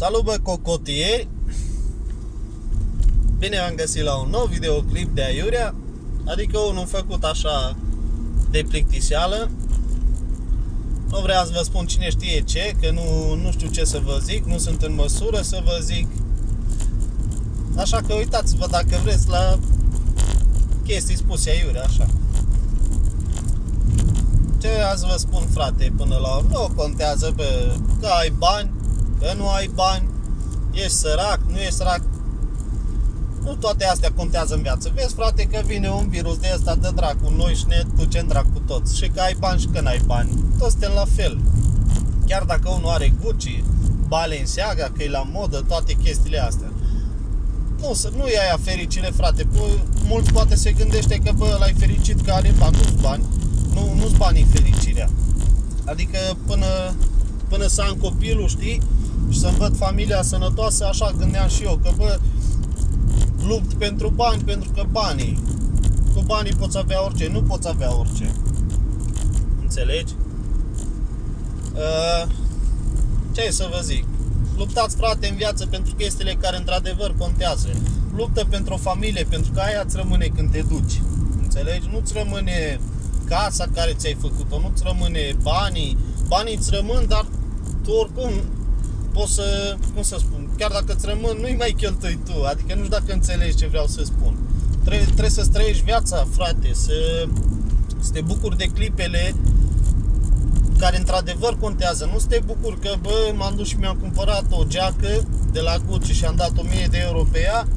Salut, bă, cocotieri! Bine v-am găsit la un nou videoclip de aiurea, adică unul făcut așa de plictiseală. Nu vreau să vă spun cine știe ce, că nu știu ce să vă zic, nu sunt în măsură să vă zic. Așa că uitați-vă dacă vreți la chestii spuse aiurea, așa. Ce azi vă spun, frate, până la urmă, nu contează că ai bani, că nu ai bani, ești sărac, nu ești sărac. Nu toate astea contează în viață. Vezi, frate, că vine un virus de ăsta de dracu, noi și ne ducem dracu toți. Și că ai bani și că n-ai bani. Toți suntem la fel. Chiar dacă unul are Gucci, Balenciaga, că e la modă, toate chestiile astea. Nu e aia fericire, frate. Mulți poate se gândește că, bă, ăla-i fericit că are bani. Nu-s bani. Nu-s banii fericirea. Adică până să am copilul, știi? Și să-mi văd familia sănătoasă, așa gândeam și eu, că, bă, lupt pentru bani, pentru că cu banii poți avea orice, nu poți avea orice. Înțelegi? Ce să vă zic? Luptați, frate, în viață pentru chestiile care într-adevăr contează. Luptă pentru o familie, pentru că aia îți rămâne când te duci. Înțelegi? Nu-ți rămâne casa care ți-ai făcut-o, nu-ți rămâne banii. Banii îți rămân, dar tu oricum poți să, cum să spun, chiar dacă îți rămân, nu-i mai cheltui tu. Adică nu știu dacă înțelegi ce vreau să spun. Trebuie să-ți trăiești viața, frate, să te bucuri de clipele care într-adevăr contează. Nu să te bucuri că, bă, m-am dus și mi-am cumpărat o geacă de la Gucci și am dat 1000 de euro pe ea.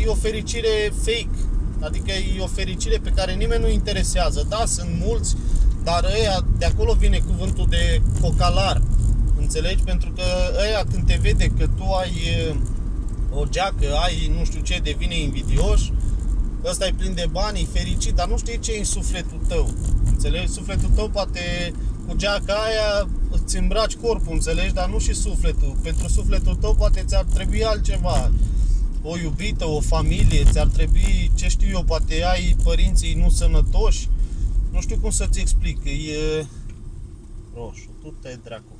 E o fericire fake. Adică e o fericire pe care nimeni nu interesează. Da, sunt mulți, dar ăia, de acolo vine cuvântul de cocalar. Înțelegi? Pentru că ăia când te vede că tu ai o geacă, ai nu știu ce, devine invidioș. Ăsta e plin de bani, e fericit, dar nu știi ce e în sufletul tău. Înțelegi? Sufletul tău poate cu geaca aia îți îmbraci corpul, înțelegi? Dar nu și sufletul. Pentru sufletul tău poate ți-ar trebui altceva. O iubită, o familie, ți-ar trebui, ce știu eu, poate ai părinții nu sănătoși. Nu știu cum să-ți explic. E roșu, tu te dracu.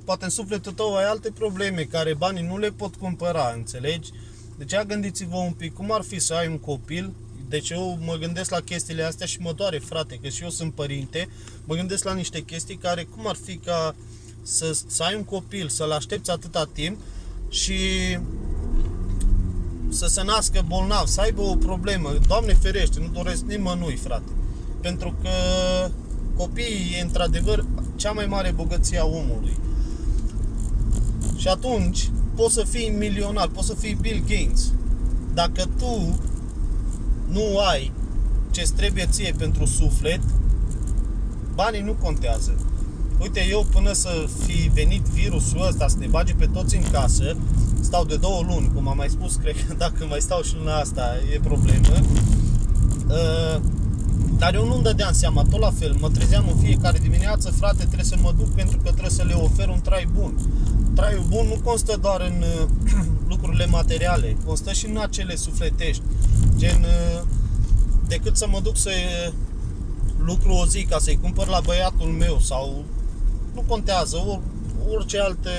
Poate în sufletul tău ai alte probleme care banii nu le pot cumpăra, înțelegi? Deci gândiți-vă un pic, cum ar fi să ai un copil. Deci eu mă gândesc la chestiile astea și mă doare, frate, că și eu sunt părinte. Mă gândesc la niște chestii care, cum ar fi ca să ai un copil, să-l aștepți atâta timp și să se nască bolnav, să aibă o problemă. Doamne ferește, nu doresc nimănui, frate. Pentru că copiii e într-adevăr cea mai mare bogăție a omului. Și atunci poți să fii milionar, poți să fii Bill Gates. Dacă tu nu ai ce-ți trebuie ție pentru suflet, banii nu contează. Uite, eu până să fi venit virusul ăsta, să ne bage pe toți în casă, stau de 2 luni, cum am mai spus, cred că dacă mai stau și luna asta e problemă. Dar eu nu-mi dădeam seama, tot la fel, mă trezeam în fiecare dimineață, frate, trebuie să mă duc pentru că trebuie să le ofer un trai bun. Traiul bun nu constă doar în lucrurile materiale, constă și în acele sufletești. Gen, decât să mă duc să lucru o zi ca să-i cumpăr la băiatul meu sau, nu contează, orice altă,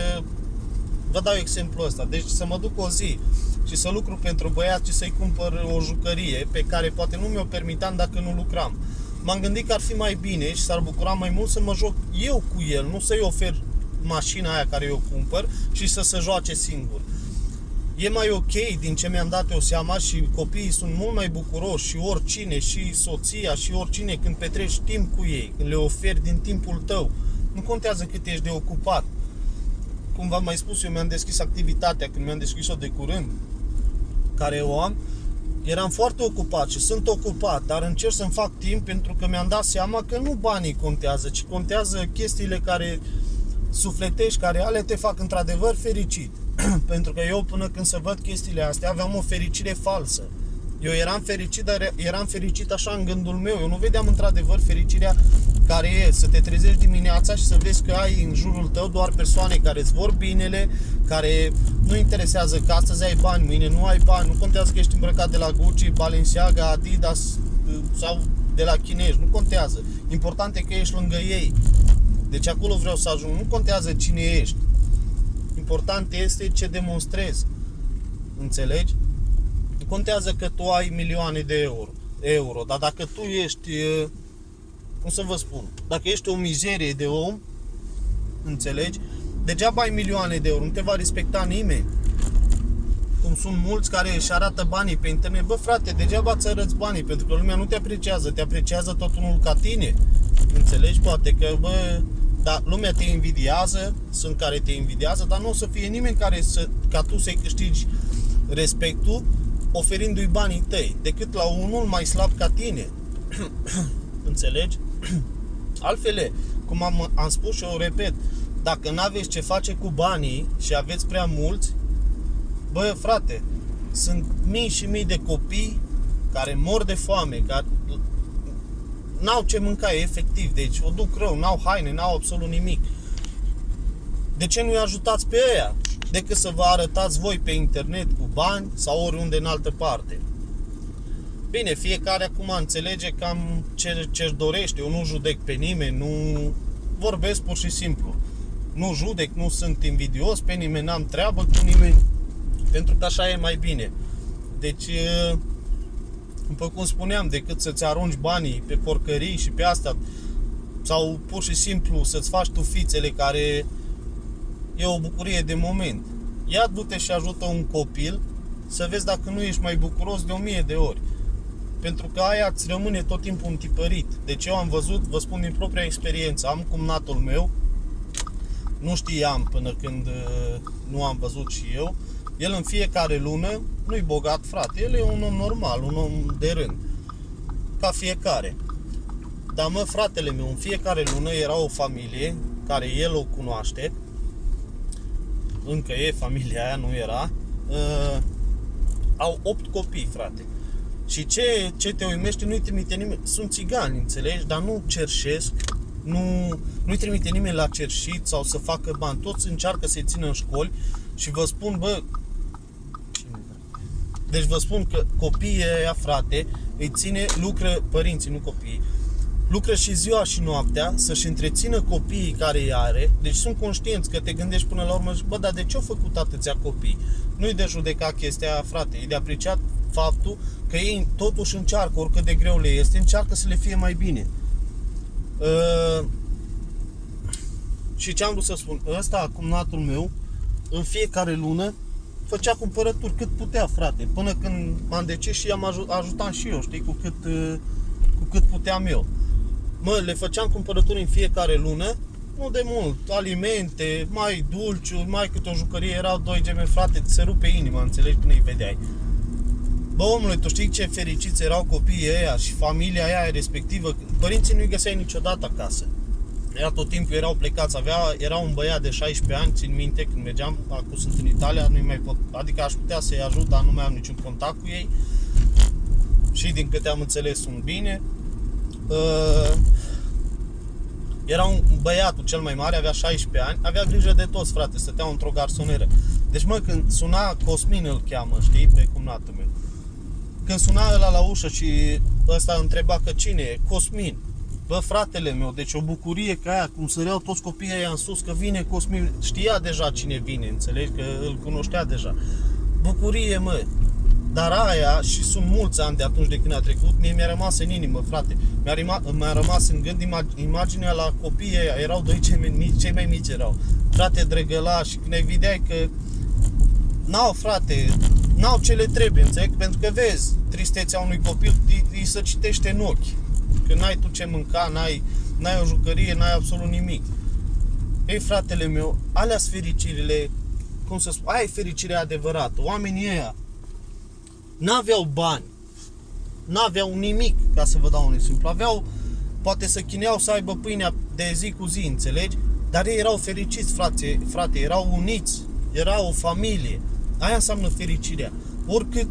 vă dau exemplu ăsta, deci să mă duc o zi și să lucru pentru băiat și să-i cumpăr o jucărie pe care poate nu mi-o permiteam dacă nu lucram. M-am gândit că ar fi mai bine și s-ar bucura mai mult să mă joc eu cu el, nu să-i ofer mașina aia care eu cumpăr și să se joace singur. E mai ok din ce mi-am dat eu seama și copiii sunt mult mai bucuroși și oricine, și soția și oricine când petreci timp cu ei, când le oferi din timpul tău. Nu contează cât ești de ocupat. Cum v-am mai spus, eu mi-am deschis activitatea, când mi-am deschis-o de curând, care o am, eram foarte ocupat și sunt ocupat, dar încerc să-mi fac timp pentru că mi-am dat seama că nu banii contează, ci contează chestiile care sufletești, care ale te fac într-adevăr fericit. Pentru că eu până când să văd chestiile astea aveam o fericire falsă. Eu eram fericit, dar eram fericit așa în gândul meu. Eu nu vedeam într-adevăr fericirea care e să te trezești dimineața și să vezi că ai în jurul tău doar persoane care îți vor binele, care nu interesează că astăzi ai bani, mâine nu ai bani, nu contează că ești îmbrăcat de la Gucci, Balenciaga, Adidas sau de la chinezi, nu contează. Important e că ești lângă ei. Deci acolo vreau să ajung. Nu contează cine ești. Important este ce demonstrezi. Înțelegi? Contează că tu ai milioane de euro, dar dacă tu ești, cum să vă spun, dacă ești o mizerie de om, înțelegi? Degeaba ai milioane de euro, nu te va respecta nimeni. Cum sunt mulți care își arată banii pe internet. Bă, frate, degeaba îți arăți banii, pentru că lumea nu te apreciază, te apreciază tot unul ca tine. Înțelegi? Poate că, bă, dar lumea te invidiază, sunt care te invidiază, dar nu o să fie nimeni ca tu să-i câștigi respectul oferindu-i banii tăi, decât la unul mai slab ca tine. Înțelegi? Altfel, cum am spus și o repet, dacă n-aveți ce face cu banii și aveți prea mulți, bă, frate, sunt mii și mii de copii care mor de foame, care n-au ce mânca, efectiv, deci o duc rău, n-au haine, n-au absolut nimic. De ce nu-i ajutați pe ăia? Decât să vă arătați voi pe internet cu bani sau oriunde în altă parte. Bine, fiecare acum înțelege cam ce-și dorește. Eu nu judec pe nimeni, nu vorbesc pur și simplu. Nu judec, nu sunt invidios pe nimeni, n-am treabă cu nimeni, pentru că așa e mai bine. Deci, după cum spuneam, decât să-ți arunci banii pe porcării și pe astea, sau pur și simplu să-ți faci tu fițele care e o bucurie de moment. Ia du-te și ajută un copil să vezi dacă nu ești mai bucuros de 1000 de ori. Pentru că aia îți rămâne tot timpul întipărit. Deci eu am văzut, vă spun din propria experiență, am cumnatul meu, nu știam până când nu am văzut și eu, el în fiecare lună, nu-i bogat, frate, el e un om normal, un om de rând, ca fiecare. Dar mă, fratele meu, în fiecare lună era o familie care el o cunoaște, încă e familia aia, nu era, au 8 copii, frate. Și ce te uimește, nu-i trimite nimeni, sunt țigani, înțelegi, dar nu cerșesc, nu-i trimite nimeni la cerșit sau să facă bani, toți încearcă să-i țină în școli și vă spun, bă, deci vă spun că copiii ăia, frate, îi ține, lucră, părinții, nu copiii, lucră și ziua și noaptea să-și întrețină copiii care îi are, deci sunt conștienți că te gândești până la urmă și bă, dar de ce au făcut atâția copii? Nu-i de judecat chestia aia, frate, e de apreciat faptul că ei totuși încearcă, oricât de greu le este, încearcă să le fie mai bine. Și ce am vrut să spun, ăsta, cumnatul meu, în fiecare lună făcea cumpărături cât putea, frate, până când m-am decis și i-am ajutat și eu, știi, cu cât puteam eu. Mă, le făceam cumpărături în fiecare lună, nu de mult, alimente, mai dulciuri, mai câte o jucărie, erau 2 geme, frate, ți se rupe inima, înțelegi, când îi vedeai. Bă, omule, tu știi ce fericiți erau copiii ăia și familia aia respectivă, părinții nu-i găseai niciodată acasă. Era tot timpul, erau plecați, era un băiat de 16 ani, țin minte, când mergeam, acum sunt în Italia, nu mai pot, adică aș putea să-i ajut, dar nu mai am niciun contact cu ei. Și din câte am înțeles sunt bine. Era un băiatul cel mai mare, avea 16 ani, avea grijă de toți, frate, stăteau într-o garsonieră. Deci, mă, când suna, Cosmin îl cheamă, știi, pe cumnatul meu. Când suna ăla la ușă și ăsta întreba că cine e, Cosmin. Bă, fratele meu, deci o bucurie ca aia, cum săreau toți copiii aia în sus, că vine Cosmin, știa deja cine vine, înțelegi, că îl cunoștea deja. Bucurie, mă. Dar aia, și sunt mulți ani de atunci de când a trecut, mie mi-a rămas în inimă, frate. Mi-a rămas în gând imaginea la copiii ăia, erau 2 cei mai mici erau. Frate, drăgălași, când îi vedeai că n-au, frate, n-au ce le trebuie, înțeleg? Pentru că vezi, tristețea unui copil îi se citește în ochi. Că n-ai tu ce mânca, n-ai o jucărie, n-ai absolut nimic. Ei, fratele meu, alea-s fericirile, cum să spun, aia e fericirea adevărată. Oamenii ăia n-aveau bani, n-aveau nimic, ca să vă dau un exemplu. Aveau, poate să chineau să aibă pâinea de zi cu zi, înțelegi? Dar ei erau fericiți, frate, erau uniți, erau o familie. Aia înseamnă fericirea. Oricât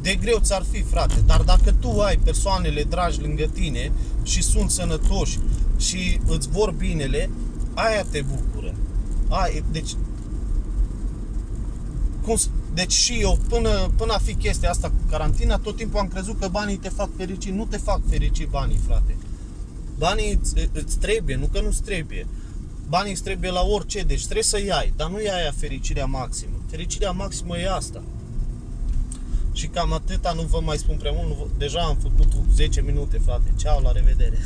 de greu ți-ar fi, frate, dar dacă tu ai persoanele dragi lângă tine și sunt sănătoși și îți vor binele, aia te bucură. Deci și eu, până a fi chestia asta cu carantina, tot timpul am crezut că banii te fac fericit. Nu te fac fericit banii, frate. Banii îți trebuie, nu că nu-ți trebuie. Banii îți trebuie la orice, deci trebuie să iai, dar nu e aia fericirea maximă. Fericirea maximă e asta. Și cam atâta, nu vă mai spun prea mult, deja am făcut 10 minute, frate. Ceau, la revedere!